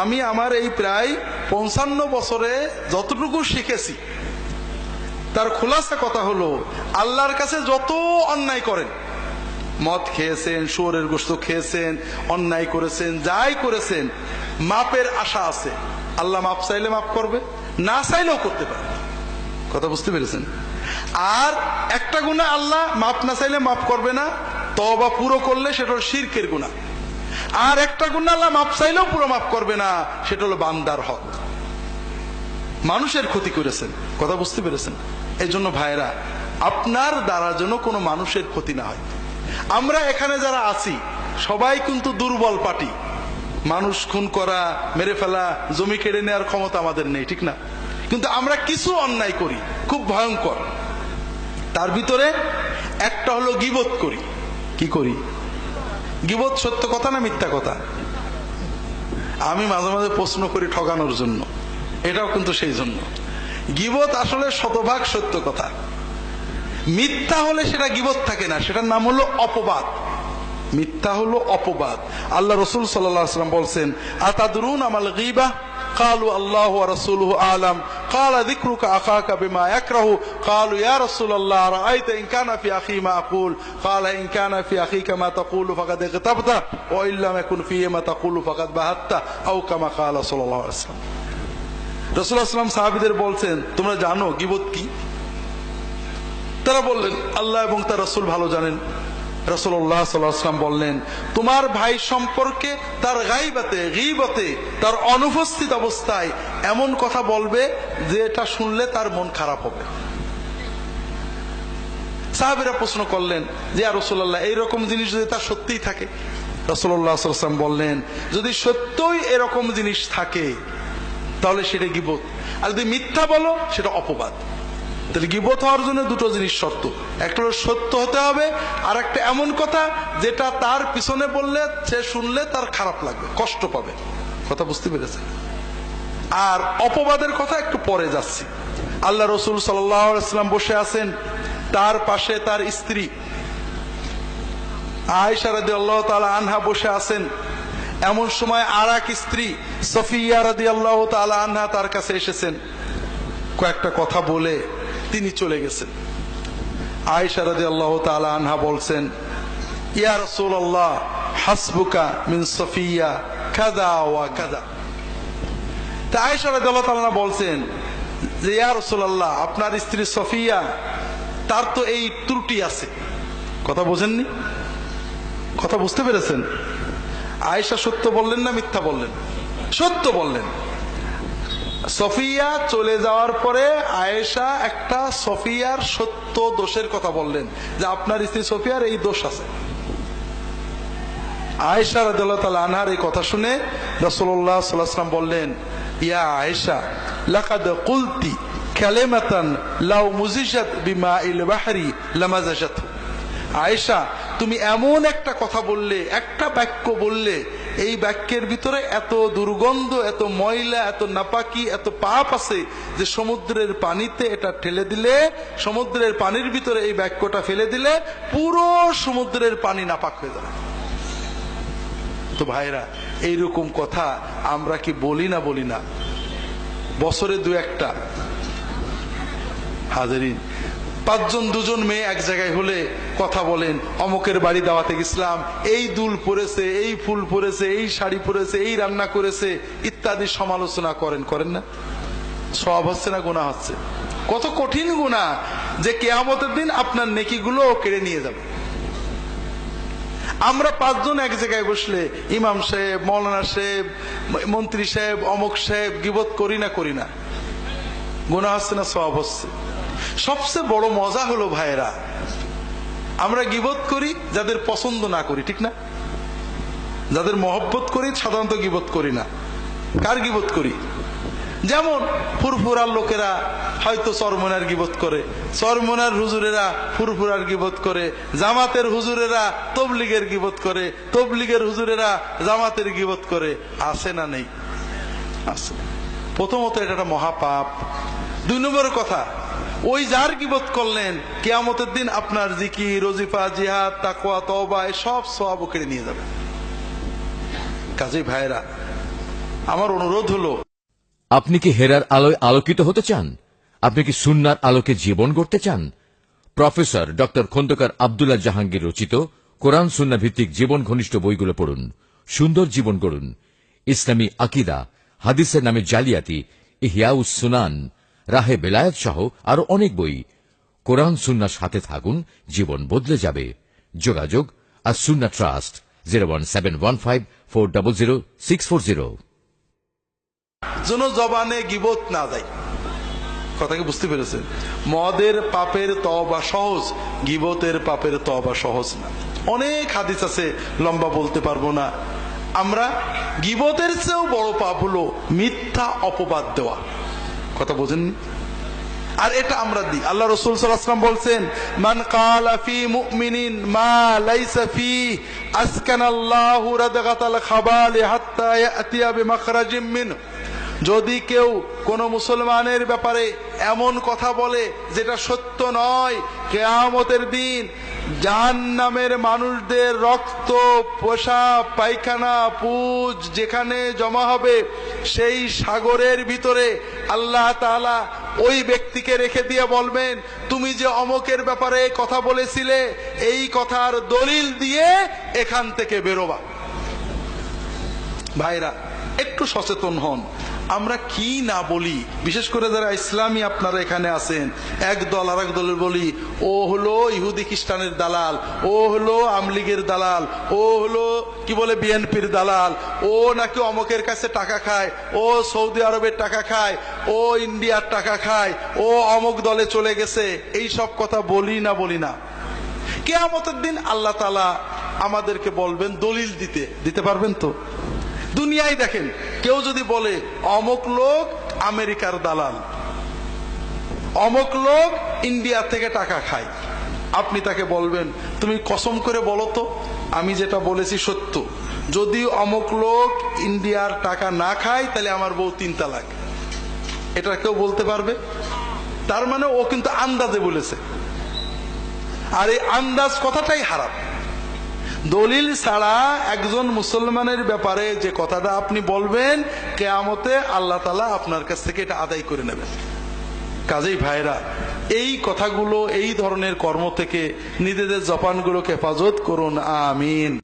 আমি আমার এই প্রায় 55 বছরে যতটুকু শিখেছি তার খোলাসা কথা হলো, আল্লাহর কাছে যত অন্যায় করেন, মদ খেয়েছেন, শুয়োরের গোশত খেয়েছেন, অন্যায় করেছেন, যাই করেছেন, মাপের আশা আছে। আল্লাহ মাপ চাইলে মাপ করবে, না চাইলেও করতে পারে। কথা বুঝতে পেরেছেন? আর একটা গুনাহ আল্লাহ মাপ না চাইলে মাপ করবে না, তওবা পুরো করলে সেটা হলো শিরকের গুনাহ। আর একটা গুনাহ আল্লাহ মাপ চাইলেও পুরো মাপ করবে না, সেটা হলো বান্দার হক, মানুষের ক্ষতি করেছেন। কথা বুঝতে পেরেছেন? এই জন্য ভাইরা, আপনার দ্বারা যেন কোনো মানুষের ক্ষতি না হয়। আমরা এখানে যারা আছি সবাই কিন্তু দুর্বল পার্টি, মানুষ খুন করা, মেরে ফেলা, জমি কেড়ে নেওয়ার ক্ষমতা আমাদের নেই, ঠিক না? কিন্তু আমরা কিছু অন্যায় করি খুব ভয়ঙ্কর। তার ভিতরে একটা হলো গীবত করি। কি করি? গীবত সত্য কথা না মিথ্যা কথা? আমি মাঝে মাঝে প্রশ্ন করি ঠকানোর জন্য, এটাও কিন্তু সেই জন্য। গীবত আসলে শতভাগ সত্য কথা, মিথ্যা হলে সেটা গীবত থাকে না, সেটার নাম হলো অপবাদ। মিথ্যা হলো অপবাদ। আল্লাহ রাসূল সাল্লাল্লাহু আলাইহি ওয়াসাল্লাম বলছেন, আতাদরুন আমাল গীবাহ? قالوا الله ورسوله أعلم قال ذكرك أخاك بما يكره قالوا يا رسول الله رأيت إن كان في أخي ما أقول قال إن كان في أخيك ما تقول فقد اغتبت وإن لم يكن فيه ما تقول فقد بهت أو كما قال صلى الله عليه وسلم। রাসূলুল্লাহ সাল্লাল্লাহু আলাইহি ওয়াসাল্লাম সাহাবীদের বলছেন, তোমরা জানো গীবত কি? তারা বললেন, আল্লাহ এবং তার রাসূল ভালো জানেন। রাসূলুল্লাহ সাল্লাল্লাহু আলাইহি ওয়াসাল্লাম বললেন, তোমার ভাই সম্পর্কে তার গায়বাতে, গীবতে, তার অনুপস্থিত অবস্থায় এমন কথা বলবে যে এটা শুনলে তার মন খারাপ হবে। সাহাবীরা প্রশ্ন করলেন যে ইয়া রাসূলুল্লাহ, এইরকম জিনিস যদি তা সত্যিই থাকে? রাসূলুল্লাহ সাল্লাল্লাহু আলাইহি ওয়াসাল্লাম বললেন, যদি সত্যই এরকম জিনিস থাকে তাহলে সেটা গীবত, আর যদি মিথ্যা বলো সেটা অপবাদ। তাহলে গীবত হওয়ার জন্য দুটো জিনিস শর্ত, একটা হলো সত্য হতে হবে, আর একটা এমন কথা যেটা তার পিছনে বললে সে শুনলে তার খারাপ লাগবে, কষ্ট পাবে। কথা বুঝতে পেরেছে? আর অপবাদের কথা একটু পরে যাচ্ছি। আল্লাহ রাসূল সাল্লাল্লাহু আলাইহি ওয়াসাল্লাম বসে আছেন, তার পাশে তার স্ত্রী আয়েশা রাদিয়াল্লাহু তাআলা আনহা বসে আছেন। এমন সময় আর এক স্ত্রী সফিয়া রাদিয়াল্লাহু তাআলা আনহা তার কাছে এসেছেন, কয়েকটা কথা বলে তিনি চলে গেছেন। আয়েশা রাদিয়াল্লাহু তাআলা আনহা বলছেন, ইয়া রাসূলুল্লাহ হাসবুকা মিন সফিয়া কাযা ওয়া কাযা। তা আয়েশা রাদিয়াল্লাহু তাআলা বলছেন যে ইয়া রাসূলুল্লাহ, আপনার স্ত্রী সফিয়া, তার তো এই ত্রুটি আছে। কথা বোঝেননি? কথা বুঝতে পেরেছেন? আয়েশা সত্য বললেন না মিথ্যা বললেন? সত্য বললেন। সফিয়া চলে যাওয়ার পরে আয়েশা একটা সফিয়ার সত্য দোষের কথা বললেন যে আপনার স্ত্রী সফিয়ার এই দোষ আছে। আয়েশা রাদিয়াল্লাহু তাআলা আনহার এই কথা শুনে রাসূলুল্লাহ সাল্লাল্লাহু আলাইহি ওয়াসাল্লাম বললেন, ইয়া আয়েশা লাকাদ কুলতি কালিমাতান লাউ মুজিজাত বিমাইল বাহরি লামাজাজাত। আয়েশা, তুমি এমন একটা কথা বললে, একটা বাক্য বললে, এই বাক্যের ভিতরে এত দুর্গন্ধ, এত ময়লা, এত নাপাকি, এত পাপ আছে যে সমুদ্রের পানিতে এটা ঠেলে দিলে, সমুদ্রের পানির ভিতরে এই বাক্যটা ফেলে দিলে পুরো সমুদ্রের পানি নাপাক হয়ে যাবে। তো ভাইরা, এইরকম কথা আমরা কি বলি না? বলি না? বছরে দু একটা। হাজারিন, 5 জন 2 জন মেয়ে এক জায়গায় হলে কথা বলেন, অমুকের বাড়ি দাওয়াতে গেছিলাম, এই দুল পরেছে, এই ফুল পরেছে, এই শাড়ি পরেছে, এই রান্না করেছে, ইত্যাদি সমালোচনা করেন না? সওয়াব হচ্ছে না গুনাহ হচ্ছে? কত কঠিন গুনাহ যে কিয়ামতের দিন আপনার নেকিগুলো কেড়ে নিয়ে যাবে। আমরা 5 জন এক জায়গায় বসলে ইমাম সাহেব, মাওলানা সাহেব, মন্ত্রী সাহেব, অমুক সাহেব গীবত করি না? গুনাহ হচ্ছে না সওয়াব হচ্ছে? সবচেয়ে বড় মজা হলো ভাইরা, আমরা গীবত করি যাদের পছন্দ না করি, ঠিক না? যাদের মহব্বত করি সাধারণত গীবত করি না। কার গীবত করি? যেমন ফুরফুরার লোকেরা হয়তো চরমনার গীবত করে, চরমনার হুজুরেরা ফুরফুরার গীবত করে, জামাতের হুজুরেরা তবলিগের গীবত করে, তবলিগের হুজুরেরা জামাতের গীবত করে। আছে না নেই? আছে। প্রথমত এটা একটা মহাপাপ। 2 নম্বর কথা, ওই যার গীবত করলেন কিয়ামতের দিন আপনার জিকির, ওজিফা, জিহাদ, তাকওয়া, তওবা সব সওয়াব কেড়ে নিয়ে যাবে। কাজেই ভাইরা, আমার অনুরোধ হলো, আপনি কি হেরার আলোয় আলোকিত হতে চান? আপনি কি সুন্নার আলোকে জীবন গড়তে চান? প্রফেসর ডক্টর খন্দকার আব্দুল্লাহ জাহাঙ্গীর রচিত কোরআন সুন্না ভিত্তিক জীবন ঘনিষ্ঠ বইগুলো পড়ুন, সুন্দর জীবন গড়ুন। ইসলামী আকিদা, হাদিসের নামে জালিয়াতি, ইহয়াউস সুনান, রাহে বেলায়েত সহ আরো অনেক বই। কোরআন সুন্নার সাথে থাকুন, জীবন বদলে যাবে। যোগাযোগ আর সুন্না ট্রাস্ট 01715400640। যেন জবানে গীবত না যায়। কথা কি বুঝতে পেরেছেন? মদের পাপের তওবা সহজ, গীবতের পাপের তওবা সহজ না। অনেক হাদিস আছে, লম্বা বলতে পারবো না। আমরা গীবতের চেয়েও বড় পাপ হলো মিথ্যা অপবাদ দেওয়া। কথা বোঝেন? আর এটা আমরা দিই। আল্লাহ রাসূল সাল্লাল্লাহু আলাইহি ওয়াসাল্লাম বলছেন, মান ক্বালা ফি মুমিনিন মা লাইসা ফি আসকানাল্লাহু রাদগাতাল খাবালি হাত্তা ইয়াতিয়া বিমাখরাজিম মিন। যদি কেউ কোন মুসলমানের ব্যাপারে এমন কথা বলে যেটা সত্য নয়, কিয়ামতের দিন জাহান্নামের মানুষদের রক্ত, পেশাব, পায়খানা, পুজ যেখানে জমা হবে সেই সাগরের ভিতরে আল্লাহ তাআলা ওই ব্যক্তিকে রেখে দিয়ে বলবেন, তুমি যে অমকের ব্যাপারে কথা বলেছিলে এই কথার দলিল দিয়ে এখান থেকে বেরোবা। ভাইরা, একটু সচেতন হন। আমরা কি না বলি, বিশেষ করে যারা ইসলামী আপনারা এখানে আছেন, এক দল আর এক দলের বলি ও হলো ইহুদি খ্রিস্টানের দালাল, ও হলো আমলিগের দালাল, ও হলো কি বলে বিএনপির দালাল, ও নাকি অমকের কাছে টাকা খায়, ও সৌদি আরবের টাকা খায়, ও ইন্ডিয়ার টাকা খায়, ও অমক দলে চলে গেছে। এই সব কথা বলি না বলি না? কিয়ামতের দিন আল্লাহ তাআলা আমাদেরকে বলবেন দলিল দিতে পারবেন তো? দুনিয়ায় দেখেন, কেউ যদি বলে অমক লোক আমেরিকার দালাল, অমক লোক ইন্ডিয়া থেকে টাকা খায়, আপনি তাকে বলবেন তুমি কসম করে বলো তো আমি যেটা বলেছি সত্য। যদি অমক লোক ইন্ডিয়ার টাকা না খায় তাহলে আমার বউ 3 তালাক। এটা কেউ বলতে পারবে? তার মানে ও কিন্তু আন্দাজে বলেছে, আর এই আন্দাজ কথাটাই হারাম। দলিল ছাড়া একজন মুসলমানের ব্যাপারে যে কথাটা আপনি বলবেন, কিয়ামতে আল্লাহ তাআলা আপনার কাছ থেকে এটা আদায় করে নেবেন। কাজেই ভাইরা, এই কথাগুলো, এই ধরনের কর্ম থেকে নিজেদের জবানগুলোকে হেফাজত করুন। আমিন।